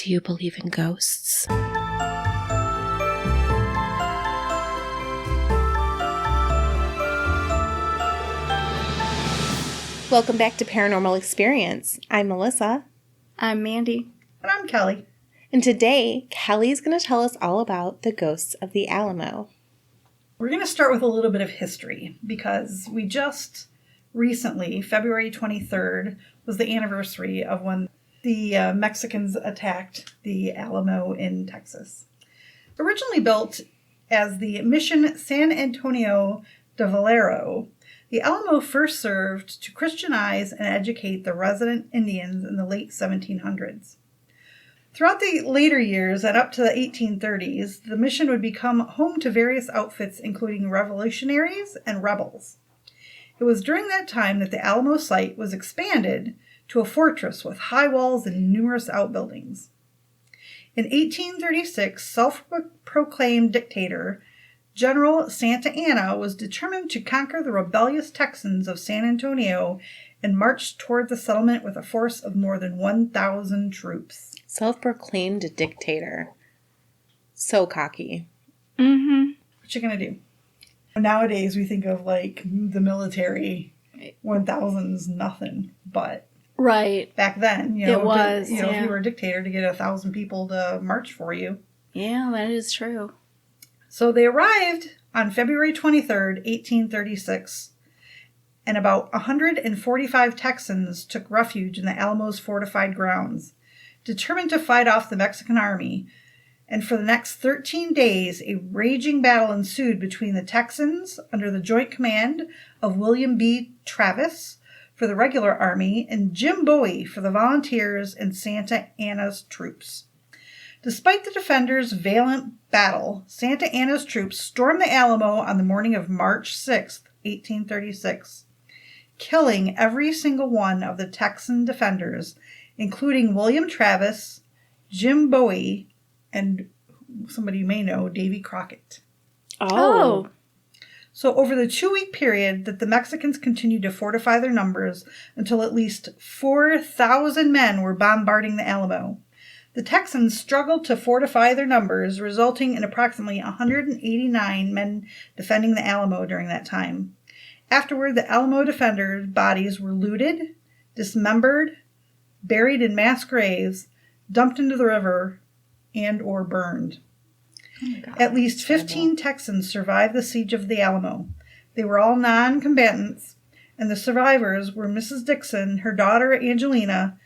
Do you believe in ghosts? Welcome back to Paranormal Experience. I'm Melissa. I'm Mandi. And I'm Kelly. And today, Kelly's going to tell us all about the ghosts of the Alamo. We're going to start with a little bit of history because we just recently, February 23rd, was the anniversary of when the Mexicans attacked the Alamo in Texas. Originally built as the Mission San Antonio de Valero, the Alamo first served to Christianize and educate the resident Indians in the late 1700s. Throughout the later years and up to the 1830s, the mission would become home to various outfits including revolutionaries and rebels. It was during that time that the Alamo site was expanded to a fortress with high walls and numerous outbuildings. In 1836, self-proclaimed dictator General Santa Anna was determined to conquer the rebellious Texans of San Antonio and marched toward the settlement with a force of more than 1,000 troops. Self-proclaimed dictator. So cocky. Mm-hmm. What you gonna do? Nowadays, we think of, like, the military. 1,000's nothing, but... Right. Back then, you know, it was, if you were a dictator, to get 1,000 people to march for you. Yeah, that is true. So they arrived on February 23rd, 1836, and about 145 Texans took refuge in the Alamo's fortified grounds, determined to fight off the Mexican army. And for the next 13 days, a raging battle ensued between the Texans under the joint command of William B. Travis for the regular army and Jim Bowie for the volunteers and Santa Anna's troops. Despite the defenders' valiant battle, Santa Anna's troops stormed the Alamo on the morning of March 6, 1836, killing every single one of the Texan defenders, including William Travis, Jim Bowie, and somebody you may know, Davy Crockett. Oh. So over the 2-week period that the Mexicans continued to fortify their numbers until at least 4,000 men were bombarding the Alamo. The Texans struggled to fortify their numbers, resulting in approximately 189 men defending the Alamo during that time. Afterward, the Alamo defenders' bodies were looted, dismembered, buried in mass graves, dumped into the river, and or burned. Oh my God, at least 15 Texans survived the siege of the Alamo. They were all non-combatants, and the survivors were Mrs. Dixon, her daughter Angelina,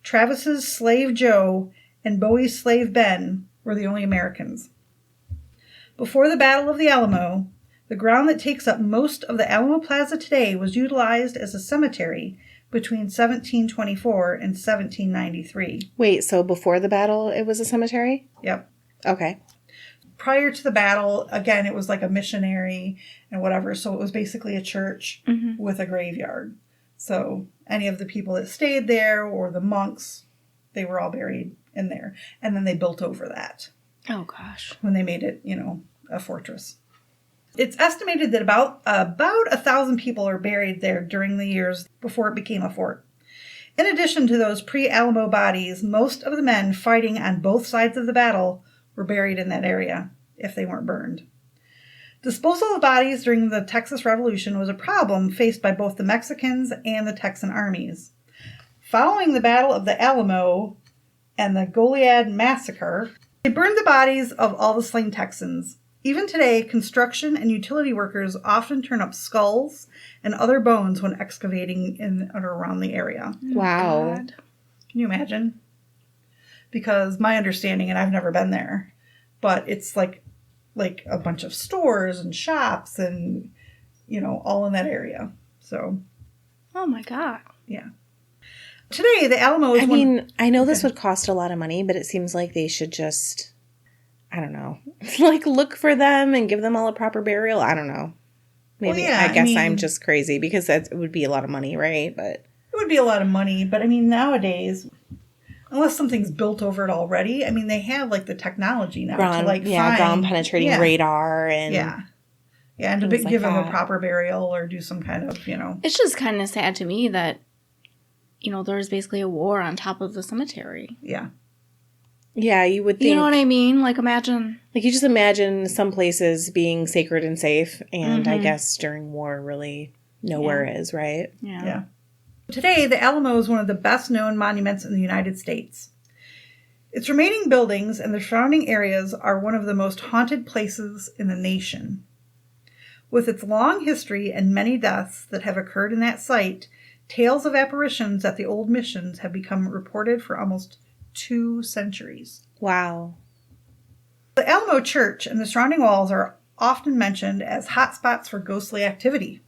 Travis's slave Joe, and Bowie's slave Ben were the only Americans. Before the Battle of the Alamo, the ground that takes up most of the Alamo Plaza today was utilized as a cemetery between 1724 and 1793. Wait, so before the battle, it was a cemetery? Yep. Okay. Prior to the battle, again, it was like a missionary and whatever, so it was basically a church with a graveyard. So any of the people that stayed there or the monks, they were all buried in there. And then they built over that. Oh, gosh. When they made it, a fortress. It's estimated that about 1,000 people are buried there during the years before it became a fort. In addition to those pre-Alamo bodies, most of the men fighting on both sides of the battle were buried in that area, if they weren't burned. Disposal of bodies during the Texas Revolution was a problem faced by both the Mexicans and the Texan armies. Following the Battle of the Alamo and the Goliad Massacre, they burned the bodies of all the slain Texans. Even today, construction and utility workers often turn up skulls and other bones when excavating in or around the area. Wow. God. Can you imagine? Because my understanding, and I've never been there, but it's like a bunch of stores and shops and, all in that area. So. Oh, my God. Yeah. Today, the Alamo is I know this would cost a lot of money, but it seems like they should just, I don't know, look for them and give them all a proper burial. I don't know. Maybe, well, yeah, I guess I'm just crazy because it would be a lot of money, right? But it would be a lot of money, but nowadays, unless something's built over it already, they have the technology now to find ground penetrating radar and and to give them a proper burial or do some kind of It's just kind of sad to me that there was basically a war on top of the cemetery. Yeah. Yeah, you would think. You know what I mean? Like, imagine. Like, you just imagine some places being sacred and safe, and I guess during war, really nowhere is, right? Yeah. Today, the Alamo is one of the best-known monuments in the United States. Its remaining buildings and the surrounding areas are one of the most haunted places in the nation. With its long history and many deaths that have occurred in that site, tales of apparitions at the old missions have become reported for almost 2 centuries. Wow. The Alamo Church and the surrounding walls are often mentioned as hotspots for ghostly activity.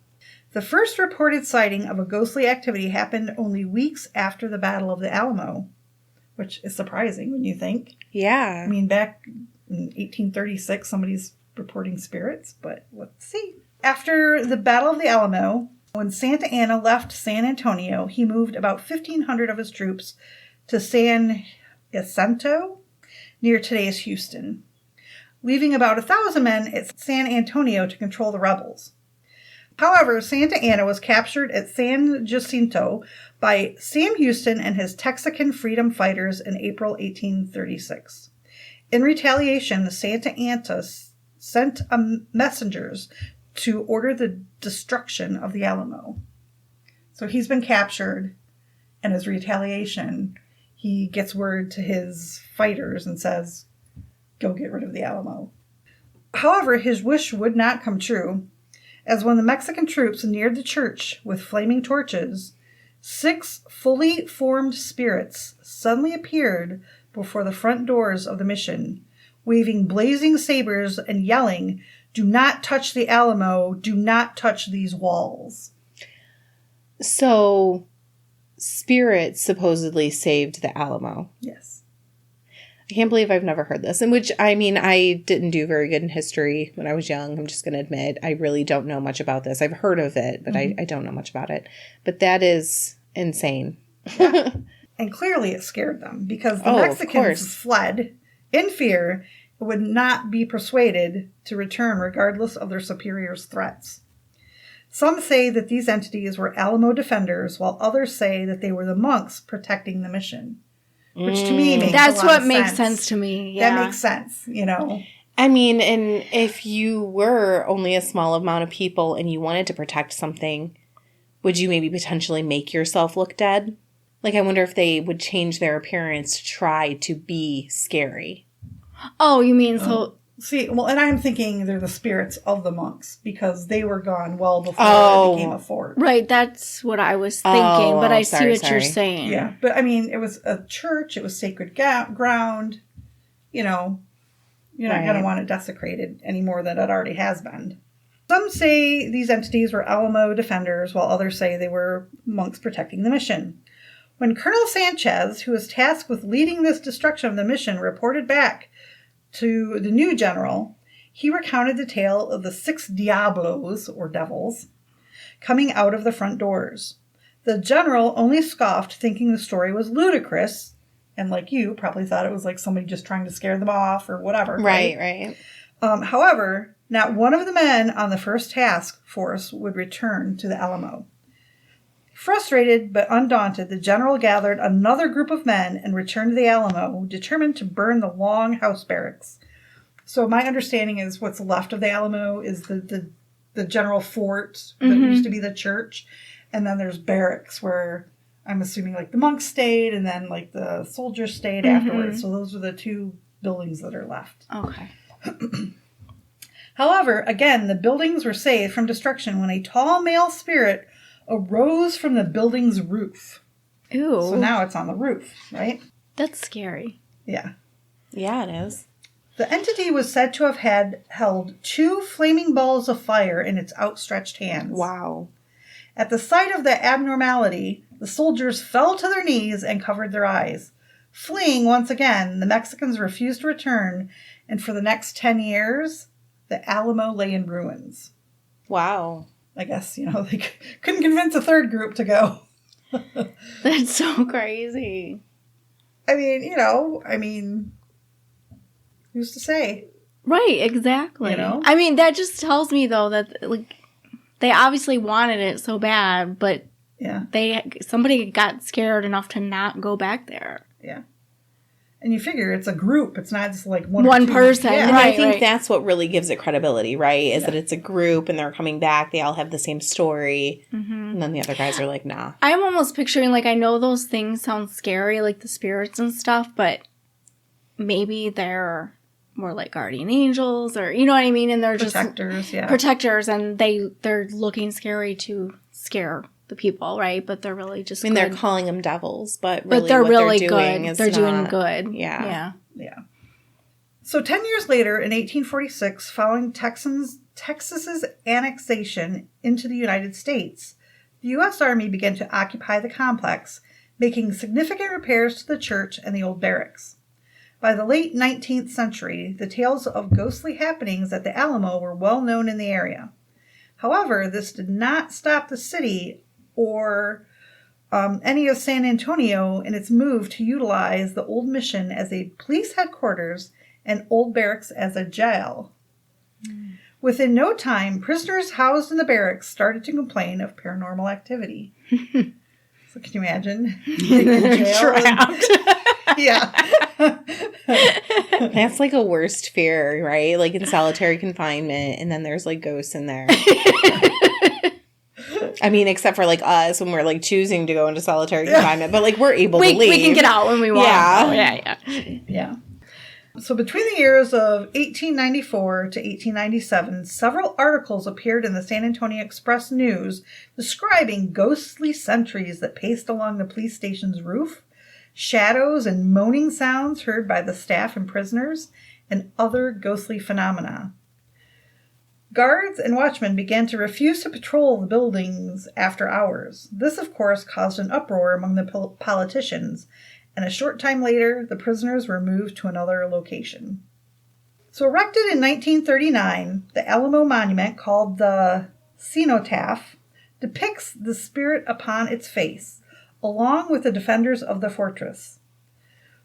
The first reported sighting of a ghostly activity happened only weeks after the Battle of the Alamo, which is surprising when you think. Yeah. I mean, back in 1836, somebody's reporting spirits, but let's see. After the Battle of the Alamo, when Santa Anna left San Antonio, he moved about 1,500 of his troops to San Jacinto, near today's Houston, leaving about 1,000 men at San Antonio to control the rebels. However, Santa Anna was captured at San Jacinto by Sam Houston and his Texican freedom fighters in April 1836. In retaliation, Santa Anna sent messengers to order the destruction of the Alamo. So he's been captured, and as retaliation, he gets word to his fighters and says, go get rid of the Alamo. However, his wish would not come true, as when the Mexican troops neared the church with flaming torches, 6 fully formed spirits suddenly appeared before the front doors of the mission, waving blazing sabers and yelling, "Do not touch the Alamo, do not touch these walls." So, spirits supposedly saved the Alamo. Yes. I can't believe I've never heard this. And which, I mean, I didn't do very good in history when I was young. I'm just going to admit, I really don't know much about this. I've heard of it, but I don't know much about it. But that is insane. Yeah. And clearly it scared them because the Mexicans fled in fear and would not be persuaded to return regardless of their superiors' threats. Some say that these entities were Alamo defenders, while others say that they were the monks protecting the mission. Which to me makes That's a lot what of makes sense. sense to me. Yeah. That makes sense, you know. I mean, and if you were only a small amount of people and you wanted to protect something, would you maybe potentially make yourself look dead? Like, I wonder if they would change their appearance to try to be scary. Oh, you mean so... See, well, and I'm thinking they're the spirits of the monks because they were gone well before it became a fort. Right, that's what I was thinking, but I see what you're saying. Yeah, but I mean, it was a church, it was sacred ground, you know, you're not going to want it desecrated any more than it already has been. Some say these entities were Alamo defenders, while others say they were monks protecting the mission. When Colonel Sanchez, who was tasked with leading this destruction of the mission, reported back to the new general, he recounted the tale of the 6 Diablos, or devils, coming out of the front doors. The general only scoffed, thinking the story was ludicrous, and like you, probably thought it was like somebody just trying to scare them off or whatever. Right. However, not one of the men on the first task force would return to the Alamo. Frustrated but undaunted, the general gathered another group of men and returned to the Alamo, determined to burn the long house barracks. So my understanding is what's left of the Alamo is the general fort that used to be the church, and then there's barracks where I'm assuming like the monks stayed and then like the soldiers stayed afterwards. So those are the 2 buildings that are left. Okay. However, again, the buildings were saved from destruction when a tall male spirit arose from the building's roof. Ooh. So now it's on the roof, right? That's scary. Yeah. Yeah, it is. The entity was said to have held 2 flaming balls of fire in its outstretched hands. Wow. At the sight of the abnormality, the soldiers fell to their knees and covered their eyes. Fleeing once again, the Mexicans refused to return, and for the next 10 years, the Alamo lay in ruins. Wow. I guess, you know, they couldn't convince a third group to go. That's so crazy. I mean, who's to say? Right, exactly. You know? I mean, that just tells me, though, that, like, they obviously wanted it so bad, but Yeah. somebody got scared enough to not go back there. Yeah. And you figure it's a group. It's not just like one or two. person. Yeah. And I Right, think right. that's what really gives it credibility, right? Is Yeah. that it's a group and they're coming back. They all have the same story. Mm-hmm. And then the other guys are like, nah. I'm almost picturing, like, I know those things sound scary, like the spirits and stuff, but maybe they're more like guardian angels, or, you know what I mean? And they're Protectors, just yeah. protectors, and they're looking scary to scare the people, right? But they're really just I mean, good. they're calling them devils, but really But they're what really they're doing good. is They're doing not- good. Yeah. Yeah. Yeah. So 10 years later, in 1846, following Texas's annexation into the United States, the U.S. Army began to occupy the complex, making significant repairs to the church and the old barracks. By the late 19th century, the tales of ghostly happenings at the Alamo were well known in the area. However, this did not stop the city or any of San Antonio in its move to utilize the old mission as a police headquarters and old barracks as a jail. Within no time, prisoners housed in the barracks started to complain of paranormal activity. So can you imagine? Being in jail and- yeah. That's like a worst fear, right? Like in solitary confinement, and then there's like ghosts in there. I mean, except for like us when we're like choosing to go into solitary confinement, but like we're able to leave. We can get out when we want. Yeah. Oh, yeah. Yeah. So between the years of 1894 to 1897, several articles appeared in the San Antonio Express News describing ghostly sentries that paced along the police station's roof, shadows and moaning sounds heard by the staff and prisoners, and other ghostly phenomena. Guards and watchmen began to refuse to patrol the buildings after hours. This, of course, caused an uproar among the politicians, and a short time later, the prisoners were moved to another location. So erected in 1939, the Alamo monument, called the cenotaph, depicts the spirit upon its face, along with the defenders of the fortress.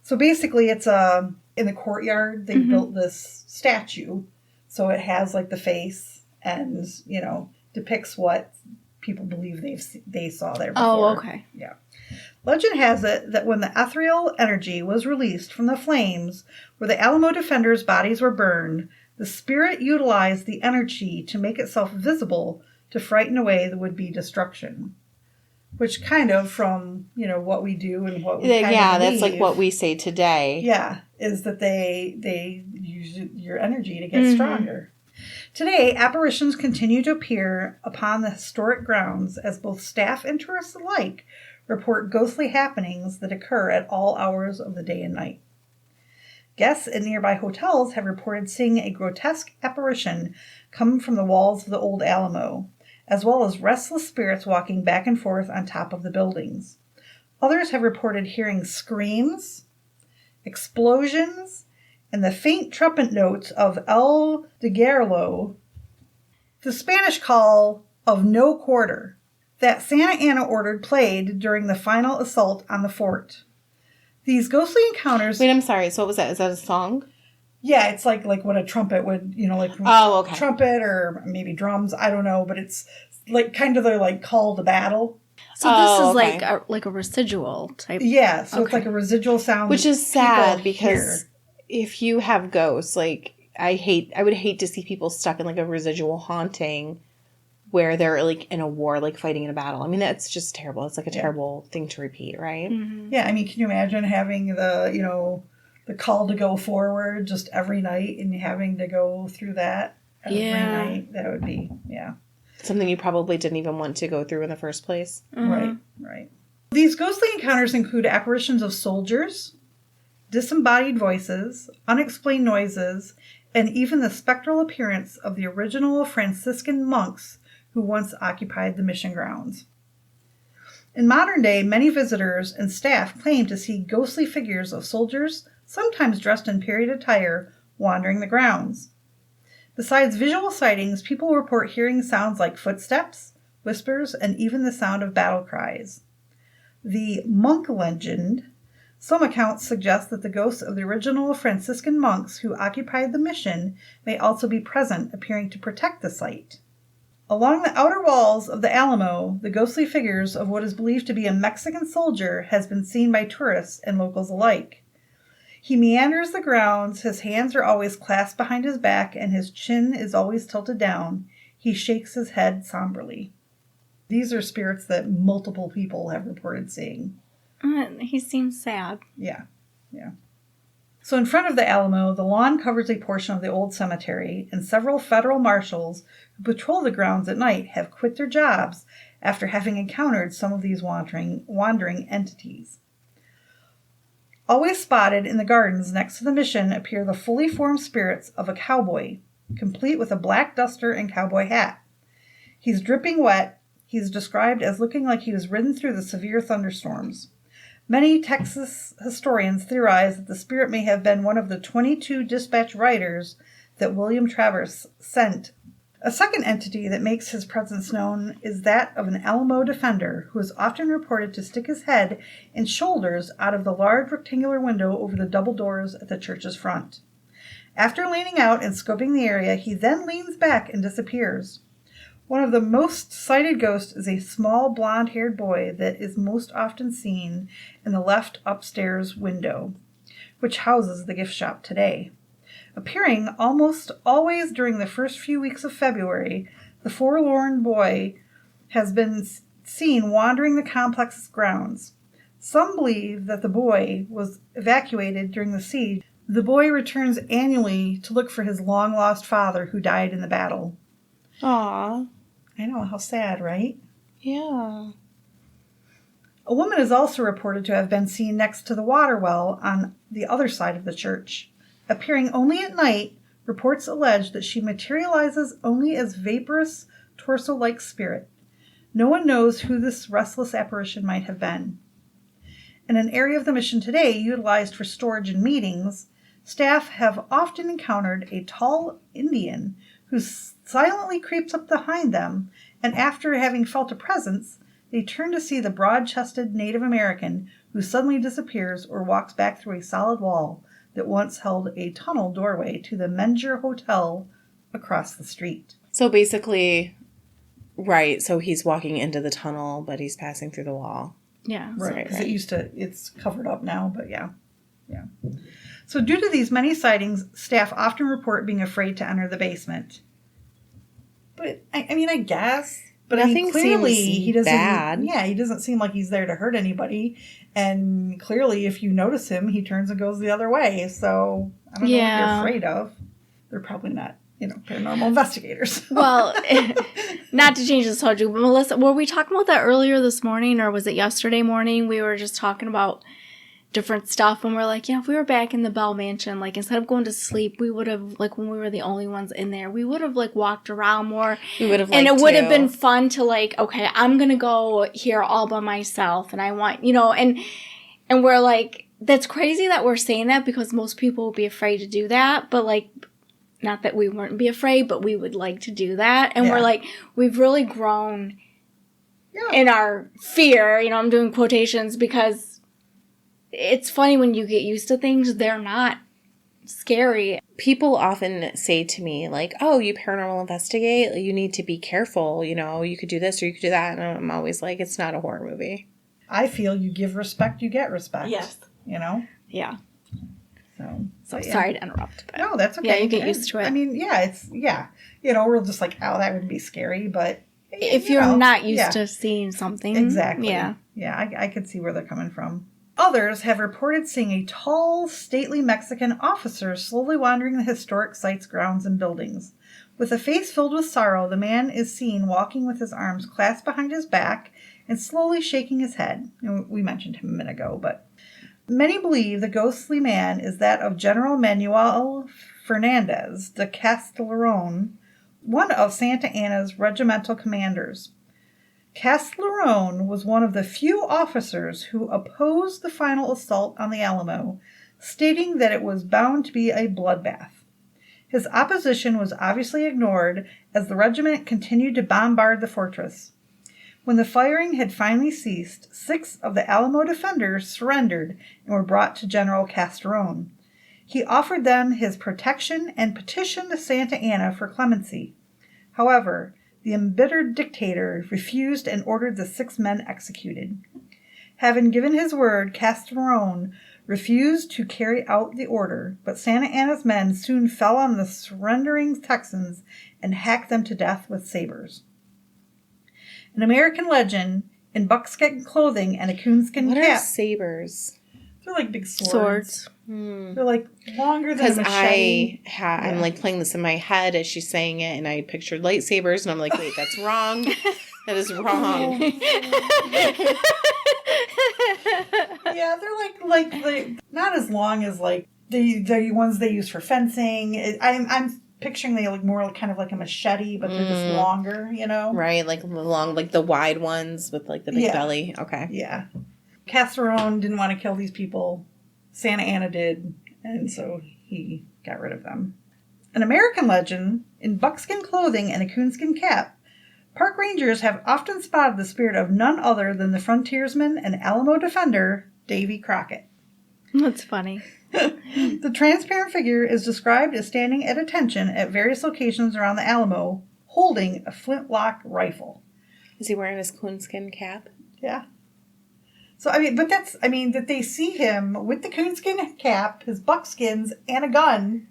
So basically, it's in the courtyard, they built this statue, so it has like the face and, you know, depicts what people believe they saw there before. Oh, okay. Yeah. Legend has it that when the ethereal energy was released from the flames where the Alamo defenders' bodies were burned, the spirit utilized the energy to make itself visible to frighten away the would-be destruction. Which kind of, from, you know, what we do and what we kind Yeah, of that's like believe, what we say today. yeah, is that they use your energy to get stronger. Today, apparitions continue to appear upon the historic grounds as both staff and tourists alike report ghostly happenings that occur at all hours of the day and night. Guests at nearby hotels have reported seeing a grotesque apparition come from the walls of the old Alamo, as well as restless spirits walking back and forth on top of the buildings. Others have reported hearing screams, explosions, and the faint trumpet notes of El Deguerlo, the Spanish call of no quarter, that Santa Anna ordered played during the final assault on the fort. These ghostly encounters... Wait, I'm sorry. So what was that? Is that a song? Yeah, it's like what a trumpet would, you know, like Oh, okay. trumpet or maybe drums, I don't know, but it's like kind of their like call to battle. So this Oh, is okay. like a residual type. Yeah, so it's Okay. like a residual sound. Which is sad people hear. because if you have ghosts, like I would hate to see people stuck in like a residual haunting where they're like in a war, like fighting in a battle. I mean, that's just terrible. It's like a terrible thing to repeat, right? Mm-hmm. Yeah, I mean, can you imagine having the call to go forward just every night and having to go through that every night? That would be, yeah. Something you probably didn't even want to go through in the first place. Right. These ghostly encounters include apparitions of soldiers, disembodied voices, unexplained noises, and even the spectral appearance of the original Franciscan monks who once occupied the mission grounds. In modern day, many visitors and staff claim to see ghostly figures of soldiers, sometimes dressed in period attire, wandering the grounds. Besides visual sightings, people report hearing sounds like footsteps, whispers, and even the sound of battle cries. The monk legend, some accounts suggest that the ghosts of the original Franciscan monks who occupied the mission may also be present, appearing to protect the site. Along the outer walls of the Alamo, the ghostly figures of what is believed to be a Mexican soldier has been seen by tourists and locals alike. He meanders the grounds, his hands are always clasped behind his back, and his chin is always tilted down. He shakes his head somberly. These are spirits that multiple people have reported seeing. He seems sad. Yeah. So in front of the Alamo, the lawn covers a portion of the old cemetery, and several federal marshals who patrol the grounds at night have quit their jobs after having encountered some of these wandering entities. Always spotted in the gardens next to the mission appear the fully formed spirits of a cowboy, complete with a black duster and cowboy hat. He's dripping wet. He's described as looking like he was ridden through the severe thunderstorms. Many Texas historians theorize that the spirit may have been one of the 22 dispatch riders that William Travers sent. A second entity that makes his presence known is that of an Alamo defender who is often reported to stick his head and shoulders out of the large rectangular window over the double doors at the church's front. After leaning out and scoping the area, he then leans back and disappears. One of the most cited ghosts is a small blonde-haired boy that is most often seen in the left upstairs window, which houses the gift shop today. Appearing almost always during the first few weeks of February, the forlorn boy has been seen wandering the complex's grounds. Some believe that the boy was evacuated during the siege. The boy returns annually to look for his long-lost father who died in the battle. Aw. I know, how sad, right? Yeah. A woman is also reported to have been seen next to the water well on the other side of the church. Appearing only at night, reports allege that she materializes only as vaporous, torso-like spirit. No one knows who this restless apparition might have been. In an area of the mission today utilized for storage and meetings, staff have often encountered a tall Indian who silently creeps up behind them, and after having felt a presence, they turn to see the broad-chested Native American who suddenly disappears or walks back through a solid wall that once held a tunnel doorway to the Menger Hotel across the street. So basically, right, so he's walking into the tunnel, but he's passing through the wall. Yeah. Right, because it's covered up now, but yeah. So due to these many sightings, staff often report being afraid to enter the basement. But, I guess... But nothing clearly seems he doesn't. bad. Yeah, he doesn't seem like he's there to hurt anybody. And clearly, if you notice him, he turns and goes the other way. So I don't know what you're afraid of. They're probably not, paranormal investigators. Well, not to change the subject, but Melissa, were we talking about that earlier this morning, or was it yesterday morning? We were just talking about different stuff, and we're like, if we were back in the Bell Mansion, like, instead of going to sleep, we would have, like, when we were the only ones in there, we would have, like, walked around more. We would have, and it would have been fun to, like, okay, I'm gonna go here all by myself, and I want, and we're like, that's crazy that we're saying that, because most people would be afraid to do that, but, like, not that we wouldn't be afraid, but we would like to do that, and we're like, we've really grown in our fear, I'm doing quotations, because it's funny when you get used to things, they're not scary. People often say to me, like, oh, you paranormal investigate, you need to be careful, you could do this or you could do that. And I'm always like, it's not a horror movie. I feel you give respect, you get respect. Yes. Yeah. So sorry to interrupt. But no, that's okay. Yeah, you get used to it. We're just like, oh, that would be scary. But if you're not used to seeing something. Exactly. Yeah. Yeah, I could see where they're coming from. Others have reported seeing a tall, stately Mexican officer slowly wandering the historic site's grounds and buildings. With a face filled with sorrow, the man is seen walking with his arms clasped behind his back and slowly shaking his head. We mentioned him a minute ago, but many believe the ghostly man is that of General Manuel Fernandez de Castelleron, one of Santa Anna's regimental commanders. Castelleron was one of the few officers who opposed the final assault on the Alamo, stating that it was bound to be a bloodbath. His opposition was obviously ignored as the regiment continued to bombard the fortress. When the firing had finally ceased, 6 of the Alamo defenders surrendered and were brought to General Castelleron. He offered them his protection and petitioned Santa Anna for clemency. However, the embittered dictator refused and ordered the 6 men executed. Having given his word, Castelleron refused to carry out the order, but Santa Anna's men soon fell on the surrendering Texans and hacked them to death with sabers. An American legend, in buckskin clothing and a coonskin What are cap. sabers? They're like big swords. Hmm. They're like longer than a Because machete. I'm like playing this in my head as she's saying it, and I pictured lightsabers, and I'm like, wait, that's wrong. That is wrong. Yeah, they're like not as long as like the ones they use for fencing. I'm picturing they look more like kind of like a machete, but they're just longer, you know? Right, like long, like the wide ones with like the big belly. Okay. Yeah. Casserone didn't want to kill these people. Santa Anna did, and so he got rid of them. An American legend, in buckskin clothing and a coonskin cap, park rangers have often spotted the spirit of none other than the frontiersman and Alamo defender, Davy Crockett. That's funny. The transparent figure is described as standing at attention at various locations around the Alamo, holding a flintlock rifle. Is he wearing his coonskin cap? Yeah. So, that they see him with the coonskin cap, his buckskins, and a gun.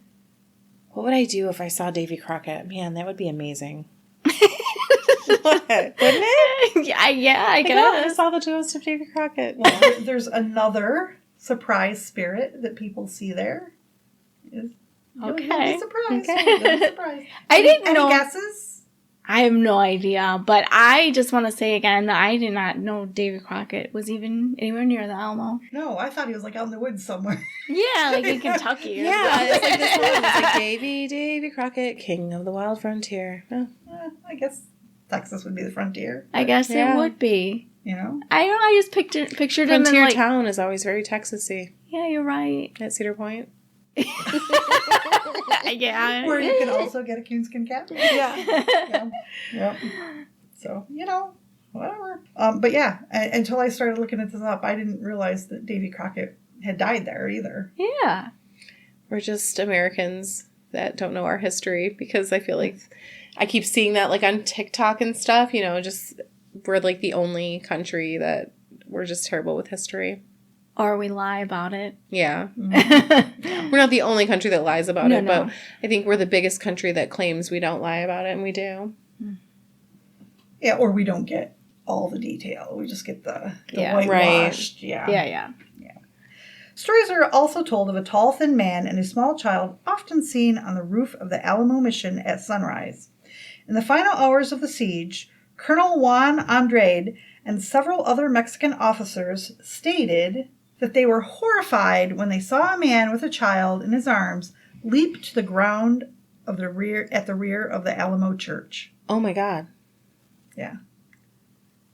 What would I do if I saw Davy Crockett? Man, that would be amazing. What? Wouldn't it? Yeah, I I guess. saw the ghost of Davy Crockett. There's another surprise spirit that people see there. You'll be surprised. Okay. You'll be surprised. I didn't know. Any guesses? I have no idea, but I just want to say again that I did not know David Crockett was even anywhere near the Alamo. No, I thought he was like out in the woods somewhere. Yeah, like in Kentucky. Or Yeah, something. it's like this one. It's like Davy Crockett, king of the wild frontier. Oh. I guess Texas would be the frontier. I guess Yeah. it would be. You know? I don't know. I just pictured him in Frontier like. town is always very Texas-y. Yeah, you're right. At Cedar Point. Yeah. Where you can also get a coonskin cap. Yeah. Yep. So, whatever. But yeah, until I started looking this up, I didn't realize that Davy Crockett had died there either. Yeah. We're just Americans that don't know our history, because I feel like I keep seeing that like on TikTok and stuff, just we're like the only country that we're just terrible with history. Or we lie about it. Yeah. We're not the only country that lies about it, but I think we're the biggest country that claims we don't lie about it, and we do. Yeah, or we don't get all the detail. We just get the Yeah. whitewashed. Right. Yeah. Stories are also told of a tall, thin man and a small child often seen on the roof of the Alamo mission at sunrise. In the final hours of the siege, Colonel Juan Andrade and several other Mexican officers stated that they were horrified when they saw a man with a child in his arms leap to the ground at the rear of the Alamo church. Oh my God. Yeah.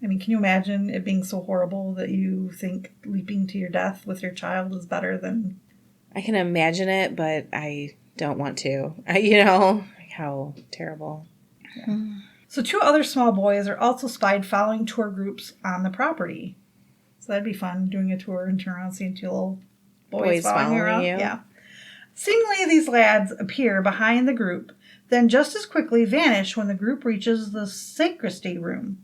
I mean, can you imagine it being so horrible that you think leaping to your death with your child is better than... I can imagine it, but I don't want to. How terrible. Yeah. So 2 other small boys are also spied following tour groups on the property. So that'd be fun, doing a tour and turn around seeing 2 little boys following you around. Yeah. Seemingly, these lads appear behind the group, then just as quickly vanish when the group reaches the sacristy room.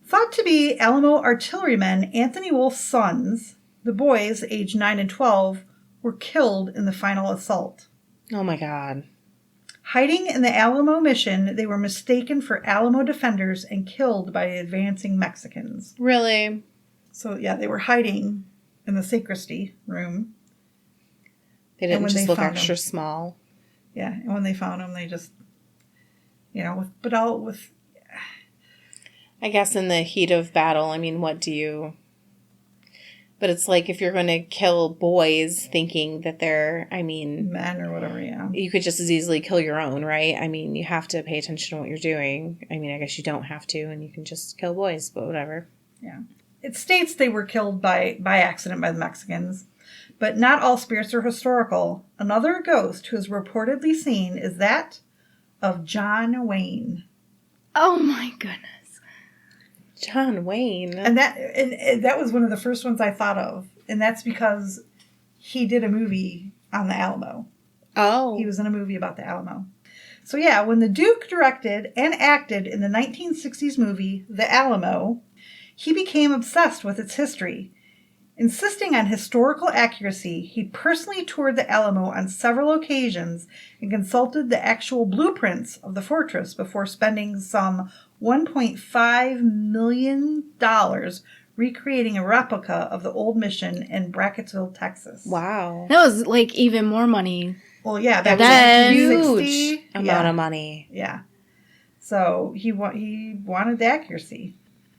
Thought to be Alamo artilleryman Anthony Wolf's sons, the boys, aged 9 and 12, were killed in the final assault. Oh my God. Hiding in the Alamo mission, they were mistaken for Alamo defenders and killed by the advancing Mexicans. Really? So, yeah, they were hiding in the sacristy room. They didn't just look extra small. Yeah, and when they found them, they just, I guess in the heat of battle, what do you... But it's like if you're going to kill boys thinking that they're, men or whatever, yeah. You could just as easily kill your own, right? You have to pay attention to what you're doing. I guess you don't have to, and you can just kill boys, but whatever. Yeah. It states they were killed by accident by the Mexicans, but not all spirits are historical. Another ghost who is reportedly seen is that of John Wayne. Oh my goodness. John Wayne. And that was one of the first ones I thought of. And that's because he did a movie on the Alamo. Oh. He was in a movie about the Alamo. So yeah, when the Duke directed and acted in the 1960s movie The Alamo, he became obsessed with its history. Insisting on historical accuracy, he personally toured the Alamo on several occasions and consulted the actual blueprints of the fortress before spending some $1.5 million recreating a replica of the old mission in Brackettsville, Texas. Wow. That was like even more money. Well, yeah, that That's was huge amount of money. Yeah. So he wanted the accuracy.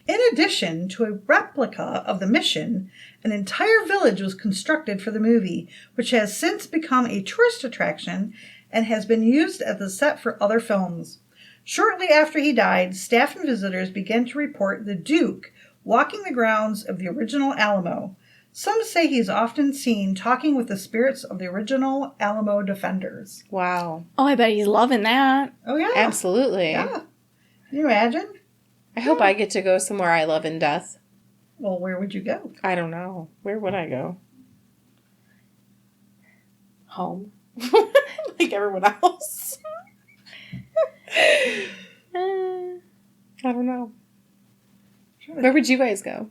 In addition to a replica of the mission, an entire village was constructed for the movie, which has since become a tourist attraction and has been used as the set for other films. Shortly after he died, staff and visitors began to report the Duke walking the grounds of the original Alamo. Some say he's often seen talking with the spirits of the original Alamo defenders. Wow. Oh, I bet he's loving that. Oh, yeah. Absolutely. Yeah. Can you imagine? I hope I get to go somewhere I love in death. Well, where would you go? I don't know. Where would I go? Home. Like everyone else. I don't know. Where would you guys go?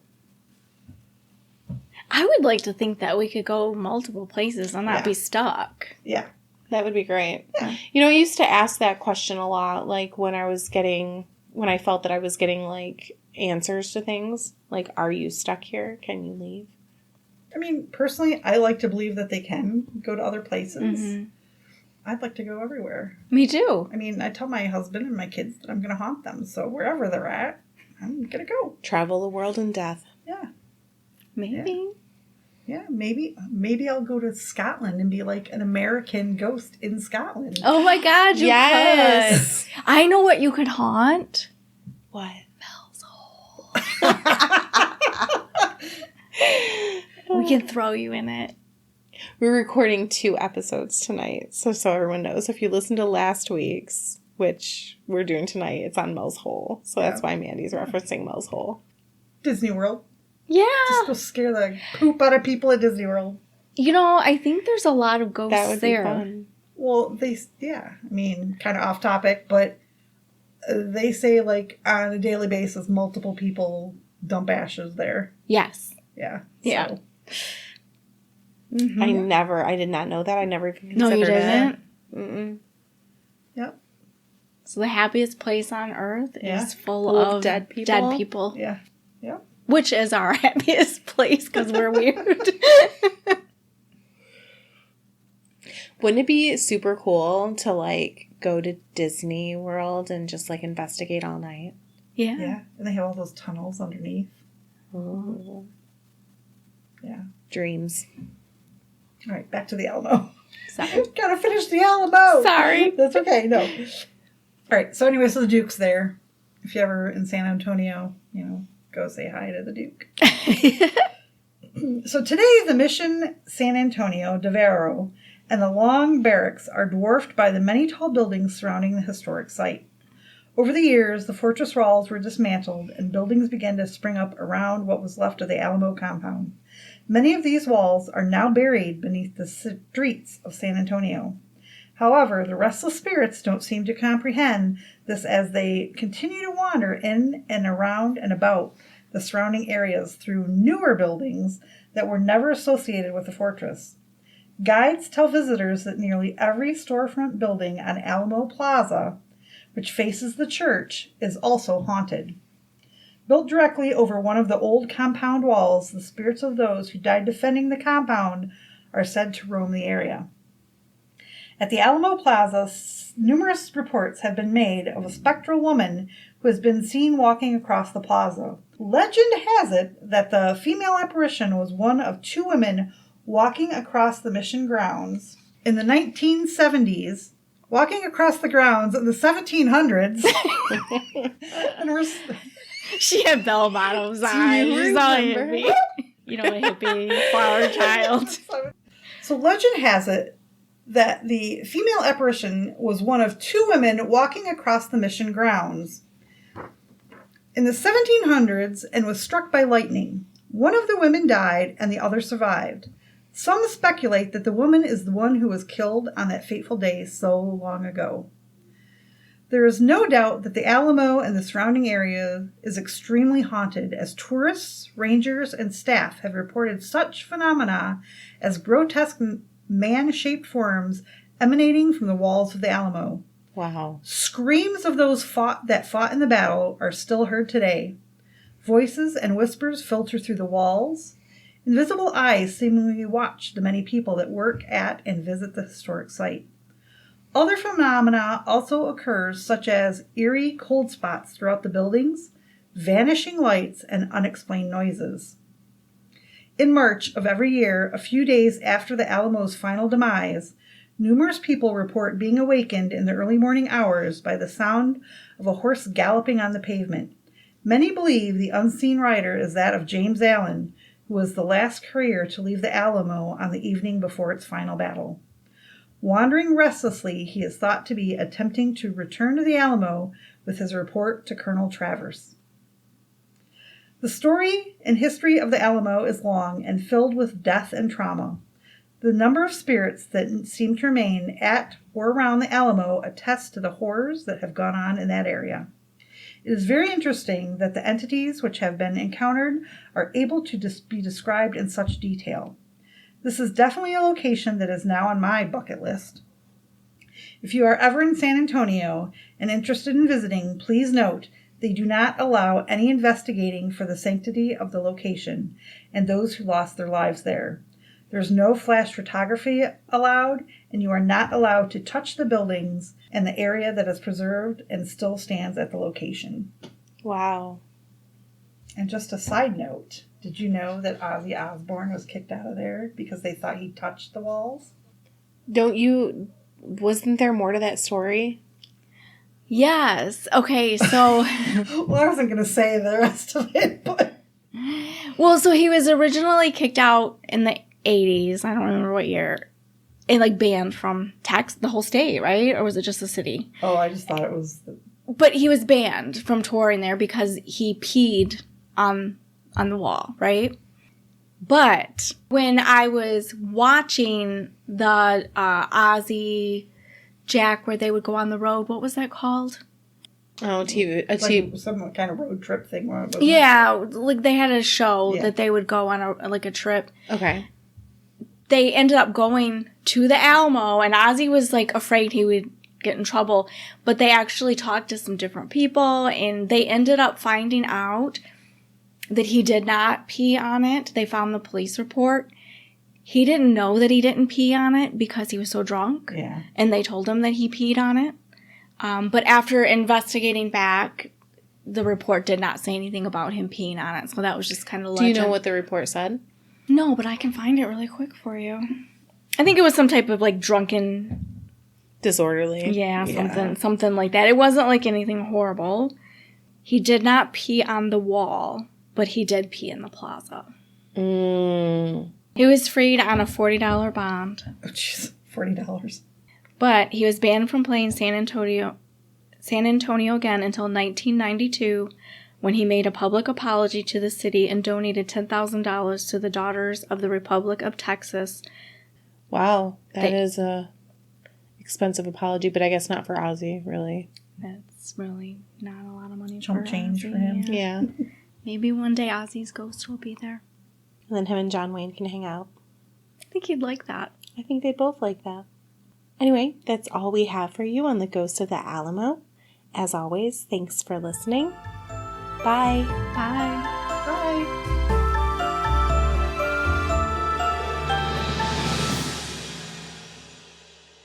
I would like to think that we could go multiple places and not be stuck. Yeah. That would be great. Yeah. You know, I used to ask that question a lot, like when I felt that I was getting like answers to things. Like, are you stuck here? Can you leave? I mean, personally, I like to believe that they can go to other places. Mm-hmm. I'd like to go everywhere. Me too. I mean, I tell my husband and my kids that I'm going to haunt them. So wherever they're at, I'm going to go. Travel the world in death. Yeah. Maybe. Yeah, maybe I'll go to Scotland and be like an American ghost in Scotland. Oh my God, you Yes. could. I know what you could haunt. What? Mel's hole. We can throw you in it. We're recording 2 episodes tonight, so everyone knows. If you listened to last week's, which we're doing tonight, it's on Mel's Hole. So that's why Mandy's referencing Mel's Hole. Disney World. Yeah. Just go scare the poop out of people at Disney World. You know, I think there's a lot of ghosts That would there. be fun. Well, I mean, kind of off topic, but they say, like, on a daily basis, multiple people dump ashes there. Yes. Yeah. Yeah. So. Mm-hmm. I did not know that. I never even No, considered you didn't? it. Mm-mm. Yep. So the happiest place on earth Yeah. is full of dead people? Yeah. Yep. Which is our happiest place because we're weird. Wouldn't it be super cool to, like, go to Disney World and just, like, investigate all night? Yeah. Yeah. And they have all those tunnels underneath. Ooh. Yeah. Dreams. All right, back to the Alamo. Sorry. Gotta finish the Alamo. Sorry. That's okay. No. All right. So anyway, so the Duke's there. If you're ever in San Antonio, go say hi to the Duke. So today, the Mission San Antonio de Vero and the long barracks are dwarfed by the many tall buildings surrounding the historic site. Over the years, the fortress walls were dismantled and buildings began to spring up around what was left of the Alamo compound. Many of these walls are now buried beneath the streets of San Antonio. However, the restless spirits don't seem to comprehend this as they continue to wander in and around and about the surrounding areas through newer buildings that were never associated with the fortress. Guides tell visitors that nearly every storefront building on Alamo Plaza, which faces the church, is also haunted. Built directly over one of the old compound walls, the spirits of those who died defending the compound are said to roam the area. At the Alamo Plaza, numerous reports have been made of a spectral woman who has been seen walking across the plaza. Legend has it that the female apparition was one of 2 women walking across the mission grounds in the 1970s, walking across the grounds in the 1700s. And She had bell bottoms on. She's all hippie. You know, a hippie flower child. So legend has it that the female apparition was one of 2 women walking across the mission grounds in the 1700s and was struck by lightning. One of the women died and the other survived. Some speculate that the woman is the one who was killed on that fateful day so long ago. There is no doubt that the Alamo and the surrounding area is extremely haunted, as tourists, rangers, and staff have reported such phenomena as grotesque man-shaped forms emanating from the walls of the Alamo. Wow. Screams of those that fought in the battle are still heard today. Voices and whispers filter through the walls. Invisible eyes seemingly watch the many people that work at and visit the historic site. Other phenomena also occurs, such as eerie cold spots throughout the buildings, vanishing lights, and unexplained noises. In March of every year, a few days after the Alamo's final demise, numerous people report being awakened in the early morning hours by the sound of a horse galloping on the pavement. Many believe the unseen rider is that of James Allen, who was the last courier to leave the Alamo on the evening before its final battle. Wandering restlessly, he is thought to be attempting to return to the Alamo with his report to Colonel Travers. The story and history of the Alamo is long and filled with death and trauma. The number of spirits that seem to remain at or around the Alamo attest to the horrors that have gone on in that area. It is very interesting that the entities which have been encountered are able to be described in such detail. This is definitely a location that is now on my bucket list. If you are ever in San Antonio and interested in visiting, please note they do not allow any investigating for the sanctity of the location and those who lost their lives there. There is no flash photography allowed, and you are not allowed to touch the buildings and the area that is preserved and still stands at the location. Wow. And just a side note, did you know that Ozzy Osbourne was kicked out of there because they thought he touched the walls? Wasn't there more to that story? Yes. Okay, so... Well, I wasn't going to say the rest of it, but... Well, so he was originally kicked out in the 80s. I don't remember what year. And, banned from the whole state, right? Or was it just the city? Oh, I just thought it was... But he was banned from touring there because he peed on the wall, right? But when I was watching the Ozzy Jack where they would go on the road, what was that called? Oh, some kind of road trip thing. Yeah, they had a show that they would go on a trip. Okay. They ended up going to the Alamo, and Ozzy was afraid he would get in trouble, but they actually talked to some different people, and they ended up finding out that he did not pee on it. They found the police report. He didn't know that he didn't pee on it because he was so drunk. Yeah. And they told him that he peed on it. But after investigating back, the report did not say anything about him peeing on it. So that was just kind of legend. Do you know what the report said? No, but I can find it really quick for you. I think it was some type of drunken... Disorderly. Yeah, something like that. It wasn't anything horrible. He did not pee on the wall, but he did pee in the plaza. He was freed on a $40 bond. Oh, jeez. $40. But he was banned from playing San Antonio again until 1992, when he made a public apology to the city and donated $10,000 to the Daughters of the Republic of Texas. Wow, that is a expensive apology, but I guess not for Ozzy, really. That's really not a lot of money Chump change Ozzy. for him. Yeah. Maybe one day Ozzy's ghost will be there. And then him and John Wayne can hang out. I think he'd like that. I think they'd both like that. Anyway, that's all we have for you on the Ghost of the Alamo. As always, thanks for listening. Bye. Bye.